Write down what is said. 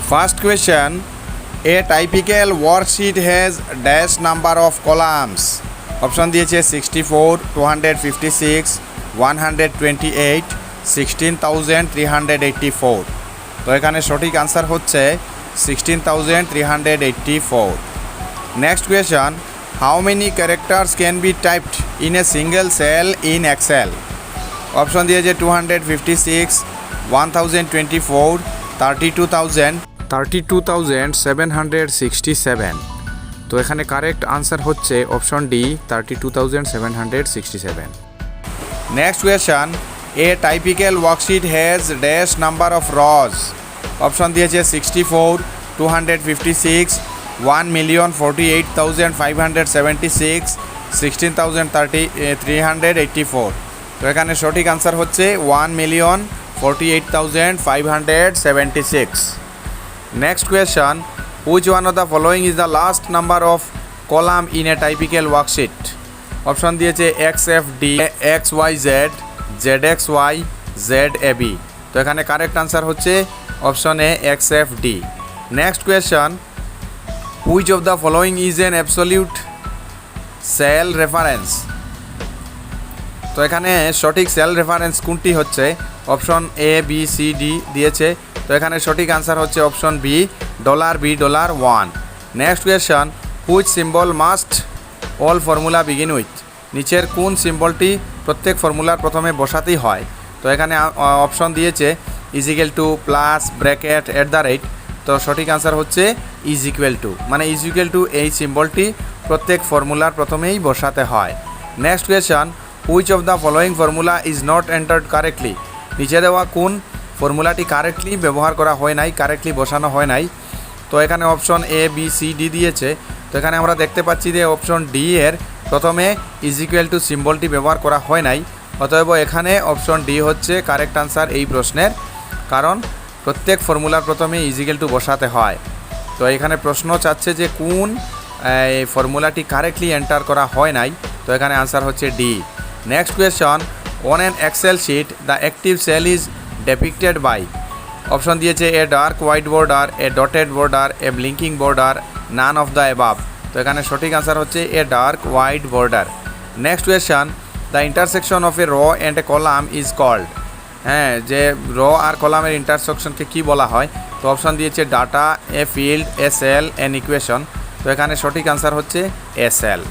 First question, a typical worksheet has dash number of columns. Option দিয়েছে 64, 256, 128, 16,384। তো এখানে সঠিক আনসার হচ্ছে 16,384। Next question, how many characters can be typed in a single cell in Excel? Option দিয়েছে 256, 1024, 32,767। তো এখানে correct answer হচ্ছে option D 32,767। Next question, a typical worksheet has dash number of rows? Option দিয়েছে 64, 256, 1,48,576, 16,384। তো এখানে সঠিক answer হচ্ছে 1,48,576। Next question, which one of the following is the last number of column in a typical worksheet? Option দিয়েছে XFD, XYZ, ZXY, ZAB। তো এখানে correct answer হচ্ছে option A XFD। Next question, which of the following is an absolute cell reference? তো এখানে সঠিক sell reference কোনটি হচ্ছে? Option A, B, C, D দিয়েছে। তো এখানে সঠিক আনসার হচ্ছে option B, $B1। Next question, which symbol must all formula begin with? নিচের কোন সিম্বলটি প্রত্যেক ফর্মুলার প্রথমে বসাতেই হয়? তো এখানে অপশন দিয়েছে ইজিক্যাল টু, প্লাস, ব্র্যাকেট, @ তো সঠিক আনসার হচ্ছে ইজিক্যাল টু, মানে ইজিক্যাল টু এই সিম্বলটি প্রত্যেক ফর্মুলার প্রথমেই বসাতে হয়। Next question, which of the following formula is not entered correctly? নিচে দেওয়া কোন ফর্মুলাটি কারেক্টলি ব্যবহার করা হয় নাই, কারেক্টলি বসানো হয় নাই? তো এখানে option A, B, C, D দিয়েছে। তো এখানে আমরা দেখতে পাচ্ছি যে অপশন ডি এর প্রথমে ইজিক্যাল টু সিম্বলটি ব্যবহার করা হয় নাই। অতএব এখানে অপশন ডি হচ্ছে কারেক্ট আনসার এই প্রশ্নের, কারণ প্রত্যেক ফর্মুলার প্রথমে ইজিক্যাল টু বসাতে হয়। তো এখানে প্রশ্ন চাচ্ছে যে কোন ফর্মুলাটি কারেক্টলি এন্টার করা হয় নাই। তো এখানে আনসার হচ্ছে D. Next question, on an Excel sheet the active cell is depicted by? Option দিয়েছে a dark white border, a dotted border, a blinking border, none of the above. তো এখানে সঠিক আনসার হচ্ছে a dark white border. Next question, the intersection of a row and a column is called? হ্যাঁ, যে র আর কলামের ইন্টারসেকশনকে কি বলা হয়? তো অপশন দিয়েছে ডাটা, এ ফিল্ড, এ সেল, এন ইকুয়েশন। তো এখানে সঠিক আনসার হচ্ছে এ সেল।